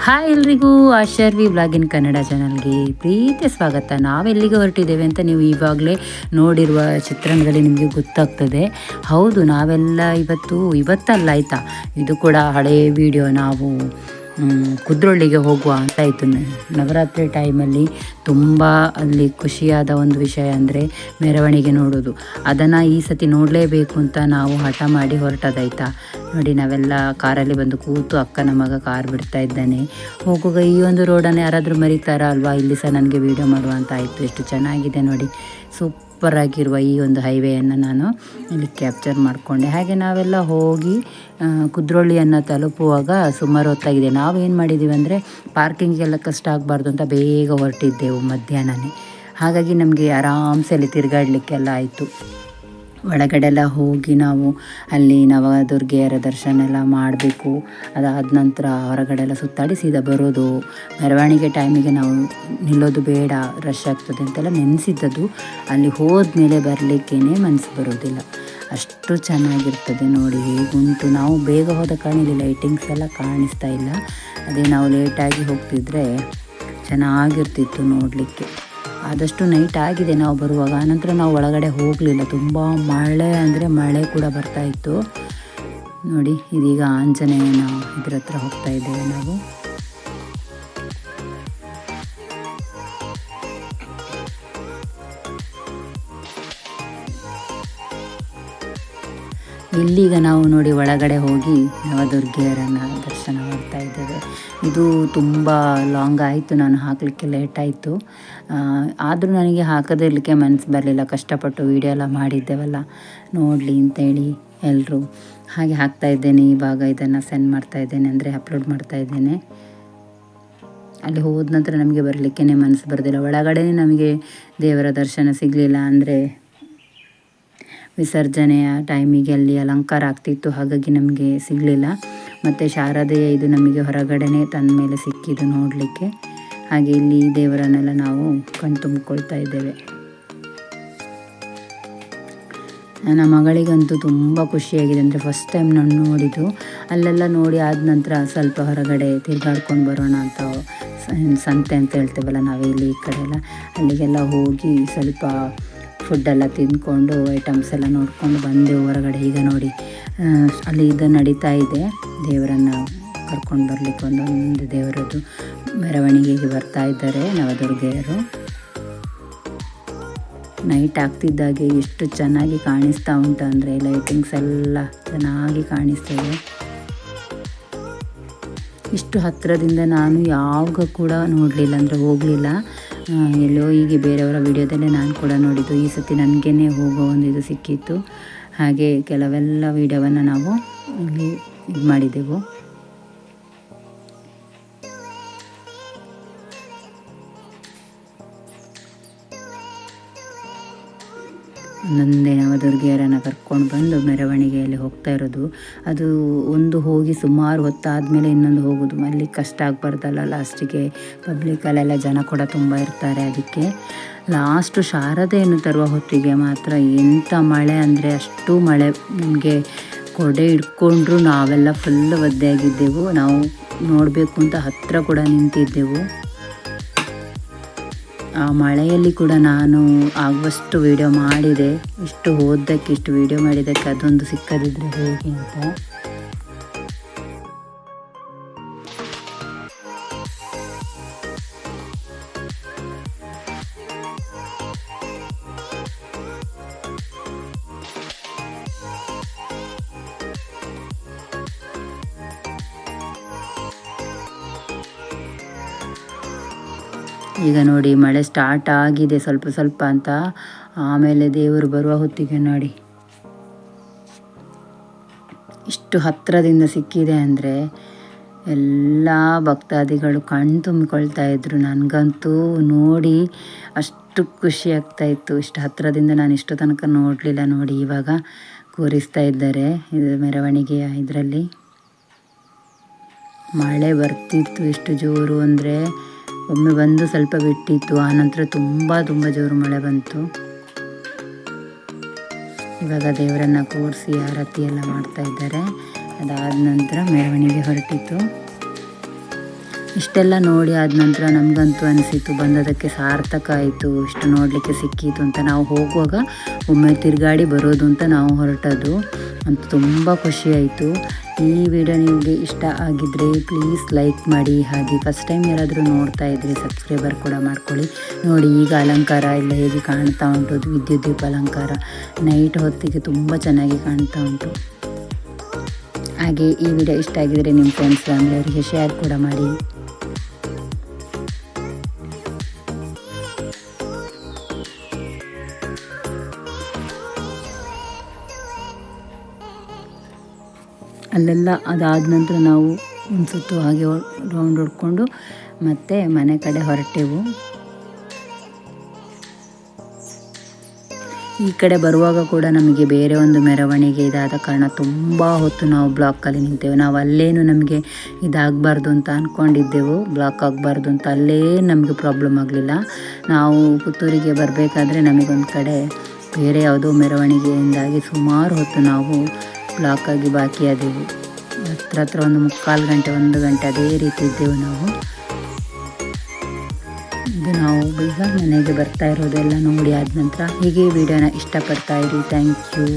Hi ಎಲ್ರಿಗೂ ಆಶರ್ವಿ ಬ್ಲಾಗಿನ್ ಕನ್ನಡ ಚಾನಲ್ಗೆ ಪ್ರೀತಿಯ ಸ್ವಾಗತ. ನಾವೆಲ್ಲಿಗೆ ಹೊರಟಿದ್ದೇವೆ ಅಂತ ನೀವು ಇವಾಗಲೇ ನೋಡಿರುವ ಚಿತ್ರಣದಲ್ಲಿ ನಿಮಗೆ ಗೊತ್ತಾಗ್ತದೆ. ಹೌದು, ನಾವೆಲ್ಲ ಇವತ್ತಲ್ಲ ಆಯಿತಾ, ಇದು ಕೂಡ ಹಳೆಯ ವಿಡಿಯೋ. ನಾವು ಕುದ್ರೋಳಿಗೆ ಹೋಗುವ ಅಂತ ಆಯಿತು. ನವರಾತ್ರಿ ಟೈಮಲ್ಲಿ ತುಂಬ ಅಲ್ಲಿ ಖುಷಿಯಾದ ಒಂದು ವಿಷಯ ಅಂದರೆ ಮೆರವಣಿಗೆ ನೋಡೋದು. ಅದನ್ನು ಈ ಸತಿ ನೋಡಲೇಬೇಕು ಅಂತ ನಾವು ಹಠ ಮಾಡಿ ಹೊರಟದಾಯ್ತಾ. ನೋಡಿ, ನಾವೆಲ್ಲ ಕಾರಲ್ಲಿ ಬಂದು ಕೂತು ಅಕ್ಕನ ಮಗ ಕಾರ್ ಬಿಡ್ತಾ ಇದ್ದಾನೆ. ಹೋಗುವಾಗ ಈ ಒಂದು ರೋಡನ್ನು ಯಾರಾದರೂ ಮರೀತಾರ ಅಲ್ವಾ, ಇಲ್ಲಿ ಸಹ ನನಗೆ ವೀಡಿಯೋ ಮಾಡುವ ಅಂತ ಆಯಿತು. ಎಷ್ಟು ಚೆನ್ನಾಗಿದೆ ನೋಡಿ, ಸೂಪರಾಗಿರುವ ಈ ಒಂದು ಹೈವೇಯನ್ನು ನಾನು ಇಲ್ಲಿ ಕ್ಯಾಪ್ಚರ್ ಮಾಡಿಕೊಂಡೆ. ಹಾಗೆ ನಾವೆಲ್ಲ ಹೋಗಿ ಕುದ್ರೋಳಿಯನ್ನು ತಲುಪುವಾಗ ಸುಮಾರು ಹೊತ್ತಾಗಿದೆ. ನಾವು ಏನು ಮಾಡಿದ್ದೀವಿ ಅಂದರೆ ಪಾರ್ಕಿಂಗಿಗೆಲ್ಲ ಕಷ್ಟ ಆಗಬಾರ್ದು ಅಂತ ಬೇಗ ಹೊರಟಿದ್ದೆವು ಮಧ್ಯಾಹ್ನನೇ. ಹಾಗಾಗಿ ನಮಗೆ ಆರಾಮ್ಸೆ ಅಲ್ಲಿ ತಿರುಗಾಡಲಿಕ್ಕೆಲ್ಲ ಆಯಿತು. ಒಳಗಡೆಲ್ಲ ಹೋಗಿ ನಾವು ಅಲ್ಲಿ ನವದುರ್ಗೆಯರ ದರ್ಶನ ಎಲ್ಲ ಮಾಡಬೇಕು. ಅದಾದ ನಂತರ ಹೊರಗಡೆ ಎಲ್ಲ ಸುತ್ತಾಡಿ ಸೀದಾ ಬರೋದು. ಮೆರವಣಿಗೆ ಟೈಮಿಗೆ ನಾವು ನಿಲ್ಲೋದು ಬೇಡ, ರಶ್ ಆಗ್ತದೆ ಅಂತೆಲ್ಲ ನೆನೆಸಿದ್ದದು. ಅಲ್ಲಿ ಹೋದ್ಮೇಲೆ ಬರಲಿಕ್ಕೇ ಮನಸ್ಸು ಬರೋದಿಲ್ಲ, ಅಷ್ಟು ಚೆನ್ನಾಗಿರ್ತದೆ ನೋಡಿ. ಹೇಗುಂಟು, ನಾವು ಬೇಗ ಹೋದ ಕಾರಣ ಇಲ್ಲಿ ಲೈಟಿಂಗ್ಸ್ ಎಲ್ಲ ಕಾಣಿಸ್ತಾ ಇಲ್ಲ. ಅದೇ ನಾವು ಲೇಟಾಗಿ ಹೋಗ್ತಿದ್ರೆ ಚೆನ್ನಾಗಿರ್ತಿತ್ತು ನೋಡಲಿಕ್ಕೆ. ಆದಷ್ಟು ನೈಟ್ ಆಗಿದೆ ನಾವು ಬರುವಾಗ. ಆನಂತರ ನಾವು ಒಳಗಡೆ ಹೋಗಲಿಲ್ಲ, ತುಂಬ ಮಳೆ ಅಂದರೆ ಮಳೆ ಕೂಡ ಬರ್ತಾಯಿತ್ತು ನೋಡಿ. ಇದೀಗ ಆಂಜನೇಯನ ಇದ್ರ ಹತ್ರ ಹೋಗ್ತಾ ಇದ್ದೇವೆ ನಾವು. ಇಲ್ಲೀಗ ನಾವು ನೋಡಿ ಒಳಗಡೆ ಹೋಗಿ ನವದುರ್ಗೆಯರನ್ನು ದರ್ಶನ ಮಾಡ್ತಾ ಇದ್ದೇವೆ. ಇದು ತುಂಬ ಲಾಂಗ್ ಆಯಿತು, ನಾನು ಹಾಕಲಿಕ್ಕೆ ಲೇಟ್ ಆಯಿತು. ಆದರೂ ನನಗೆ ಹಾಕದಿರಲಿಕ್ಕೆ ಮನಸ್ಸು ಬರಲಿಲ್ಲ. ಕಷ್ಟಪಟ್ಟು ವೀಡಿಯೋ ಎಲ್ಲ ಮಾಡಿದ್ದೇವಲ್ಲ, ನೋಡಲಿ ಅಂತೇಳಿ ಎಲ್ಲರೂ ಹಾಗೆ ಹಾಕ್ತಾ ಇದ್ದೇನೆ. ಇವಾಗ ಇದನ್ನು ಸೆಂಡ್ ಮಾಡ್ತಾ ಇದ್ದೇನೆ, ಅಂದರೆ ಅಪ್ಲೋಡ್ ಮಾಡ್ತಾ ಇದ್ದೇನೆ. ಅಲ್ಲಿ ಹೋದ ನಂತರ ನಮಗೆ ಬರಲಿಕ್ಕೇ ಮನಸ್ಸು ಬರೋದಿಲ್ಲ. ಒಳಗಡೆ ನಮಗೆ ದೇವರ ದರ್ಶನ ಸಿಗಲಿಲ್ಲ, ಅಂದರೆ ವಿಸರ್ಜನೆಯ ಟೈಮಿಗೆ ಅಲ್ಲಿ ಅಲಂಕಾರ ಆಗ್ತಿತ್ತು, ಹಾಗಾಗಿ ನಮಗೆ ಸಿಗಲಿಲ್ಲ. ಮತ್ತು ಶಾರದೆಯ ಇದು ನಮಗೆ ಹೊರಗಡೆನೇ ತಂದ ಮೇಲೆ ಸಿಕ್ಕಿದ್ದು ನೋಡಲಿಕ್ಕೆ. ಹಾಗೆ ಇಲ್ಲಿ ದೇವರನ್ನೆಲ್ಲ ನಾವು ಕಣ್ತುಂಬಿಕೊಳ್ತಾ ಇದ್ದೇವೆ. ನನ್ನ ಮಗಳಿಗಂತೂ ತುಂಬ ಖುಷಿಯಾಗಿದೆ, ಅಂದರೆ ಫಸ್ಟ್ ಟೈಮ್ ನಾನು ನೋಡಿದ್ದು. ಅಲ್ಲೆಲ್ಲ ನೋಡಿ ಆದ ನಂತರ ಸ್ವಲ್ಪ ಹೊರಗಡೆ ತಿರುಗಾಡ್ಕೊಂಡು ಬರೋಣ ಅಂತ, ಸಂತೆ ಅಂತ ಹೇಳ್ತೇವಲ್ಲ ನಾವಿಲ್ಲಿ ಈ ಕಡೆ ಎಲ್ಲ, ಅಲ್ಲಿಗೆಲ್ಲ ಹೋಗಿ ಸ್ವಲ್ಪ ಫುಡ್ಡೆಲ್ಲ ತಿಂದ್ಕೊಂಡು ಐಟಮ್ಸ್ ಎಲ್ಲ ನೋಡಿಕೊಂಡು ಬಂದೆವು ಹೊರಗಡೆ. ಈಗ ನೋಡಿ ಅಲ್ಲಿ ಇದು ನಡೀತಾ ಇದೆ, ದೇವರನ್ನು ಕರ್ಕೊಂಡು ಬರಲಿಕ್ಕೆ ಒಂದೊಂದು ದೇವರದ್ದು ಮೆರವಣಿಗೆಗೆ ಬರ್ತಾ ಇದ್ದಾರೆ ನವದುರ್ಗೆಯರು. ನೈಟ್ ಆಗ್ತಿದ್ದಾಗೆ ಎಷ್ಟು ಚೆನ್ನಾಗಿ ಕಾಣಿಸ್ತಾ ಉಂಟು ಅಂದರೆ, ಲೈಟಿಂಗ್ಸ್ ಎಲ್ಲ ಚೆನ್ನಾಗಿ ಕಾಣಿಸ್ತದೆ. ಇಷ್ಟು ಹತ್ತಿರದಿಂದ ನಾನು ಯಾವಾಗ ಕೂಡ ನೋಡಲಿಲ್ಲ, ಅಂದರೆ ಹೋಗಲಿಲ್ಲ. ಎಲ್ಲೋ ಹೀಗೆ ಬೇರೆಯವರ ವಿಡಿಯೋದಲ್ಲೇ ನಾನು ಕೂಡ ನೋಡಿದ್ದು. ಈ ಸತಿ ನನಗೇ ಹೋಗೋ ಒಂದು ಇದು ಸಿಕ್ಕಿತ್ತು. ಹಾಗೆ ಕೆಲವೆಲ್ಲ ವಿಡಿಯೋವನ್ನು ನಾವು ಇಲ್ಲಿ ಇದು ಮಾಡಿದೆವು. ಒಂದೊಂದೇ ನವದುರ್ಗೆಯರನ್ನು ಕರ್ಕೊಂಡು ಬಂದು ಮೆರವಣಿಗೆಯಲ್ಲಿ ಹೋಗ್ತಾ ಇರೋದು. ಅದು ಒಂದು ಹೋಗಿ ಸುಮಾರು ಹೊತ್ತಾದಮೇಲೆ ಇನ್ನೊಂದು ಹೋಗೋದು, ಅಲ್ಲಿ ಕಷ್ಟ ಆಗಬಾರ್ದಲ್ಲ ಲಾಸ್ಟಿಗೆ. ಪಬ್ಲಿಕಲ್ಲೆಲ್ಲ ಜನ ಕೂಡ ತುಂಬ ಇರ್ತಾರೆ. ಅದಕ್ಕೆ ಲಾಸ್ಟು ಶಾರದೆಯನ್ನು ತರುವ ಹೊತ್ತಿಗೆ ಮಾತ್ರ ಎಂಥ ಮಳೆ ಅಂದರೆ ಅಷ್ಟು ಮಳೆ. ನಮಗೆ ಕೊಡೆ ಹಿಡ್ಕೊಂಡ್ರು ನಾವೆಲ್ಲ ಫುಲ್ ಒದ್ದೆಯಾಗಿದ್ದೆವು. ನಾವು ನೋಡಬೇಕು ಅಂತ ಹತ್ತಿರ ಕೂಡ ನಿಂತಿದ್ದೆವು. ಆ ಮಳೆಯಲ್ಲಿ ಕೂಡ ನಾನು ಆಗುವಷ್ಟು ವೀಡಿಯೋ ಮಾಡಿದೆ. ಇಷ್ಟು ಹೋದ್ದಕ್ಕೆ, ಇಷ್ಟು ವೀಡಿಯೋ ಮಾಡಿದ್ದಕ್ಕೆ ಅದೊಂದು ಸಿಕ್ಕದಿದ್ದರೆ ಹೇಗೆ ಅಂತ. ಈಗ ನೋಡಿ ಮಳೆ ಸ್ಟಾರ್ಟ್ ಆಗಿದೆ ಸ್ವಲ್ಪ ಸ್ವಲ್ಪ ಅಂತ. ಆಮೇಲೆ ದೇವರು ಬರುವ ಹೊತ್ತಿಗೆ ನೋಡಿ ಇಷ್ಟು ಹತ್ತಿರದಿಂದ ಸಿಕ್ಕಿದೆ ಅಂದರೆ ಎಲ್ಲ ಭಕ್ತಾದಿಗಳು ಕಣ್ಣು ತುಂಬಿಕೊಳ್ತಾ ಇದ್ರು. ನನಗಂತೂ ನೋಡಿ ಅಷ್ಟು ಖುಷಿ ಆಗ್ತಾಯಿತ್ತು. ಇಷ್ಟು ಹತ್ತಿರದಿಂದ ನಾನು ಇಷ್ಟು ತನಕ ನೋಡಲಿಲ್ಲ. ನೋಡಿ ಇವಾಗ ಕೂರಿಸ್ತಾ ಇದ್ದಾರೆ ಇದು ಮೆರವಣಿಗೆಯ ಇದರಲ್ಲಿ. ಮಳೆ ಬರ್ತಿತ್ತು ಎಷ್ಟು ಜೋರು ಅಂದರೆ, ಒಮ್ಮೆ ಬಂದು ಸ್ವಲ್ಪ ಬಿಟ್ಟಿತ್ತು, ಆನಂತರ ತುಂಬ ಜೋರು ಮಳೆ ಬಂತು. ಇವಾಗ ದೇವರನ್ನು ಕೂರಿಸಿ ಆರತಿ ಎಲ್ಲ ಮಾಡ್ತಾ ಇದ್ದಾರೆ. ಅದಾದ ನಂತರ ಮೆರವಣಿಗೆ ಹೊರಟಿತು. ಇಷ್ಟೆಲ್ಲ ನೋಡಿ ಆದ ನಂತರ ನಮಗಂತೂ ಅನಿಸಿತು ಬಂದದಕ್ಕೆ ಸಾರ್ಥಕ ಆಯಿತು, ಇಷ್ಟು ನೋಡಲಿಕ್ಕೆ ಸಿಕ್ಕಿತು ಅಂತ. ನಾವು ಹೋಗುವಾಗ ಒಮ್ಮೆ ತಿರುಗಾಡಿ ಬರೋದು ಅಂತ ನಾವು ಹೊರಟದ್ದು ಅಂತ. ತುಂಬ ಖುಷಿಯಾಯಿತು. ಈ ವಿಡಿಯೋ ನಿಮಗೆ ಇಷ್ಟ ಆಗಿದ್ದರೆ ಪ್ಲೀಸ್ ಲೈಕ್ ಮಾಡಿ, ಹಾಗೆ ಫಸ್ಟ್ ಟೈಮ್ ಯಾರಾದರೂ ನೋಡ್ತಾ ಇದ್ದರೆ ಸಬ್ಸ್ಕ್ರೈಬರ್ ಕೂಡ ಮಾಡ್ಕೊಳ್ಳಿ. ನೋಡಿ ಈಗ ಅಲಂಕಾರ ಎಲ್ಲ ಹೇಗೆ ಕಾಣ್ತಾ ಉಂಟು, ವಿದ್ಯುತ್ ದೀಪ ಅಲಂಕಾರ ನೈಟ್ ಹೊತ್ತಿಗೆ ತುಂಬ ಚೆನ್ನಾಗಿ ಕಾಣ್ತಾ ಉಂಟು. ಹಾಗೆ ಈ ವಿಡಿಯೋ ಇಷ್ಟ ಆಗಿದರೆ ನಿಮ್ಮ ಫ್ರೆಂಡ್ಸ್ ಫ್ಯಾಮಿಲಿಯವರಿಗೆ ಶೇರ್ ಕೂಡ ಮಾಡಿ. ಅಲ್ಲೆಲ್ಲ ಅದಾದ ನಂತರ ನಾವು ಒಂದು ಸುತ್ತು ಹಾಗೆ ರೌಂಡ್ ಹೊಡ್ಕೊಂಡು ಮತ್ತೆ ಮನೆ ಕಡೆ ಹೊರಟೆವು. ಈ ಕಡೆ ಬರುವಾಗ ಕೂಡ ನಮಗೆ ಬೇರೆ ಒಂದು ಮೆರವಣಿಗೆ ಇದಾದ ಕಾರಣ ತುಂಬ ಹೊತ್ತು ನಾವು ಬ್ಲಾಕಲ್ಲಿ ನಿಂತೆವು. ನಾವು ಅಲ್ಲೇನು ನಮಗೆ ಇದಾಗಬಾರ್ದು ಅಂತ ಅಂದ್ಕೊಂಡಿದ್ದೆವು, ಬ್ಲಾಕ್ ಆಗಬಾರ್ದು ಅಂತ. ಅಲ್ಲೇ ನಮಗೆ ಪ್ರಾಬ್ಲಮ್ ಆಗಲಿಲ್ಲ. ನಾವು ಪುತ್ತೂರಿಗೆ ಬರಬೇಕಾದ್ರೆ ನಮಗೊಂದು ಕಡೆ ಬೇರೆ ಯಾವುದೋ ಮೆರವಣಿಗೆಯಿಂದಾಗಿ ಸುಮಾರು ಹೊತ್ತು ನಾವು ಬ್ಲಾಕಾಗಿ ಬಾಕಿಯಾದೆವು. ಹತ್ರ ಒಂದು 3/4 ಗಂಟೆ 1 ಗಂಟೆ ಅದೇ ರೀತಿ ಇದ್ದೆವು ನಾವು. ಇದು ನಾವು ಈಗ ಮನೆಗೆ ಬರ್ತಾ ಇರೋದೆಲ್ಲ ನೋಡಿ ಆದ ನಂತರ. ಹೀಗೆ ವಿಡಿಯೋನ ಇಷ್ಟಪಡ್ತಾ ಇರಿ. Thank you.